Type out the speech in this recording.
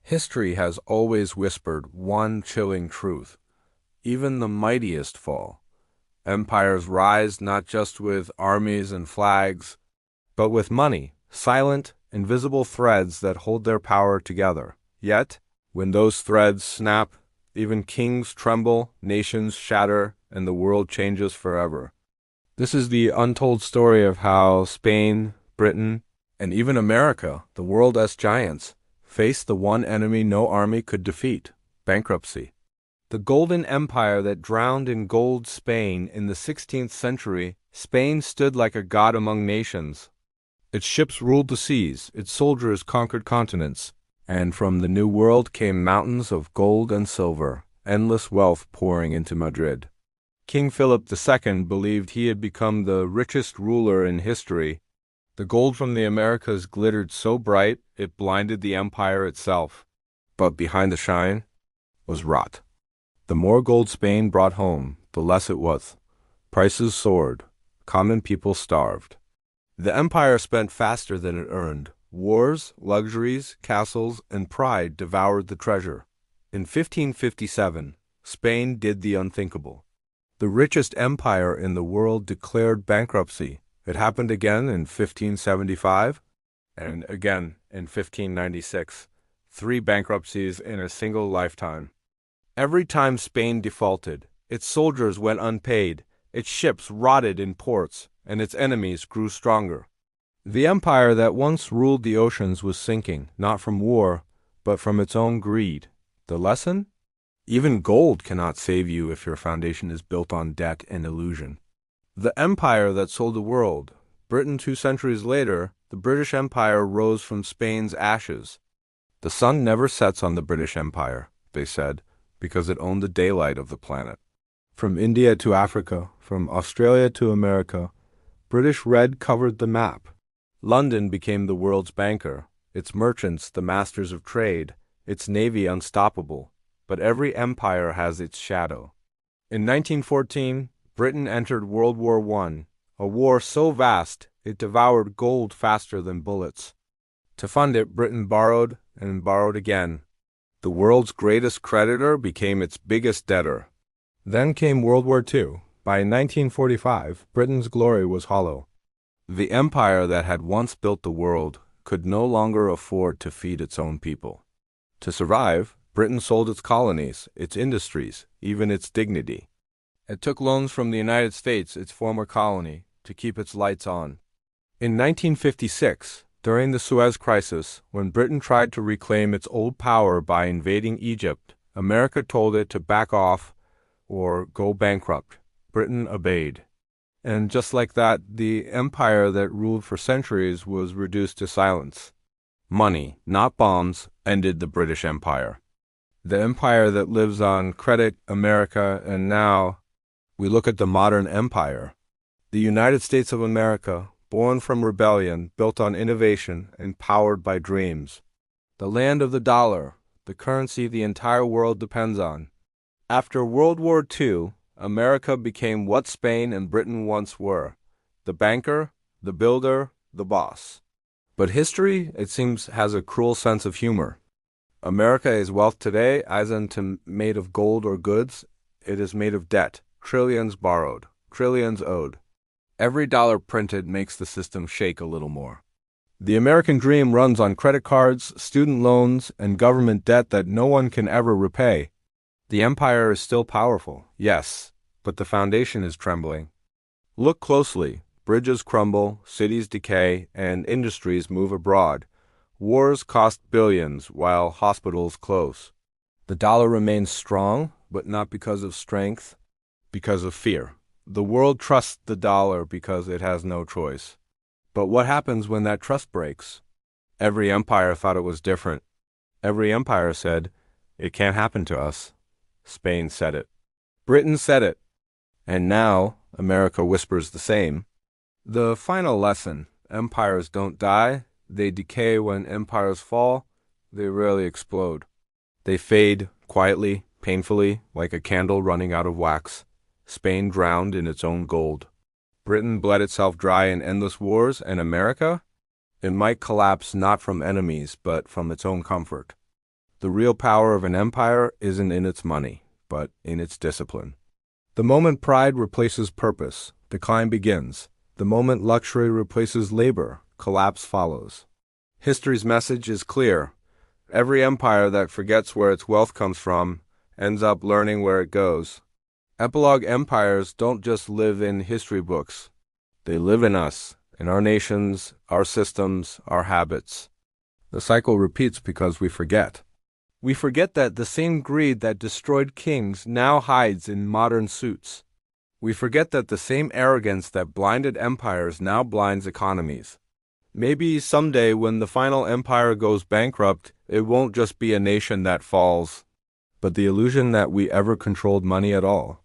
History has always whispered one chilling truth. Even the mightiest fall. Empires rise not just with armies and flags, but with money, silent, invisible threads that hold their power together. Yet, when those threads snap, even kings tremble, nations shatter, and the world changes forever. This is the untold story of how Spain, Britain, and even America, the world as giants, faced the one enemy no army could defeat: bankruptcy. The golden empire that drowned in gold Spain in the 16th century, Spain stood like a god among nations. Its ships ruled the seas, its soldiers conquered continents, and from the New World came mountains of gold and silver, endless wealth pouring into Madrid. King Philip II believed he had become the richest ruler in history. The gold from the Americas glittered so bright it blinded the empire itself. But behind the shine was rot. The more gold Spain brought home, the less it was. Prices soared. Common people starved. The empire spent faster than it earned. Wars, luxuries, castles, and pride devoured the treasure. In 1557, Spain did the unthinkable. The richest empire in the world declared bankruptcy. It happened again in 1575 and again in 1596. 3 bankruptcies in a single lifetime. Every time Spain defaulted, its soldiers went unpaid, its ships rotted in ports, and its enemies grew stronger. The empire that once ruled the oceans was sinking, not from war, but from its own greed. The lesson? Even gold cannot save you if your foundation is built on debt and illusion. The empire that sold the world. Britain 2 centuries later, the British Empire rose from Spain's ashes. The sun never sets on the British Empire, they said, because it owned the daylight of the planet. From India to Africa, from Australia to America, British red covered the map. London became the world's banker, its merchants the masters of trade, its navy unstoppable. But every empire has its shadow. In 1914, Britain entered World War I, a war so vast it devoured gold faster than bullets. To fund it, Britain borrowed and borrowed again. The world's greatest creditor became its biggest debtor. Then came World War II. By 1945, Britain's glory was hollow. The empire that had once built the world could no longer afford to feed its own people. To survive, Britain sold its colonies, its industries, even its dignity. It took loans from the United States, its former colony, to keep its lights on. In 1956, during the Suez Crisis, when Britain tried to reclaim its old power by invading Egypt, America told it to back off or go bankrupt. Britain obeyed. And just like that, the empire that ruled for centuries was reduced to silence. Money, not bombs, ended the British Empire. The empire that lives on credit, America, and now we look at the modern empire. The United States of America, born from rebellion, built on innovation, and powered by dreams. The land of the dollar, the currency the entire world depends on. After World War II, America became what Spain and Britain once were: the banker, the builder, the boss. But history, it seems, has a cruel sense of humor. America is wealth today, isn't made of gold or goods. It is made of debt, trillions borrowed, trillions owed. Every dollar printed makes the system shake a little more. The American dream runs on credit cards, student loans, and government debt that no one can ever repay. The empire is still powerful, yes, but the foundation is trembling. Look closely. Bridges crumble, cities decay, and industries move abroad. Wars cost billions while hospitals close. The dollar remains strong, but not because of strength, because of fear. The world trusts the dollar because it has no choice. But what happens when that trust breaks? Every empire thought it was different. Every empire said, "It can't happen to us." Spain said it. Britain said it. And now America whispers the same. The final lesson: empires don't die. They decay. When empires fall, they rarely explode. They fade quietly, painfully, like a candle running out of wax. Spain drowned in its own gold. Britain bled itself dry in endless wars, and America? It might collapse not from enemies, but from its own comfort. The real power of an empire isn't in its money, but in its discipline. The moment pride replaces purpose, decline begins. The moment luxury replaces labor, collapse follows. History's message is clear. Every empire that forgets where its wealth comes from ends up learning where it goes. Epilogue empires don't just live in history books. They live in us, in our nations, our systems, our habits. The cycle repeats because we forget. We forget that the same greed that destroyed kings now hides in modern suits. We forget that the same arrogance that blinded empires now blinds economies. Maybe someday when the final empire goes bankrupt, it won't just be a nation that falls, but the illusion that we ever controlled money at all.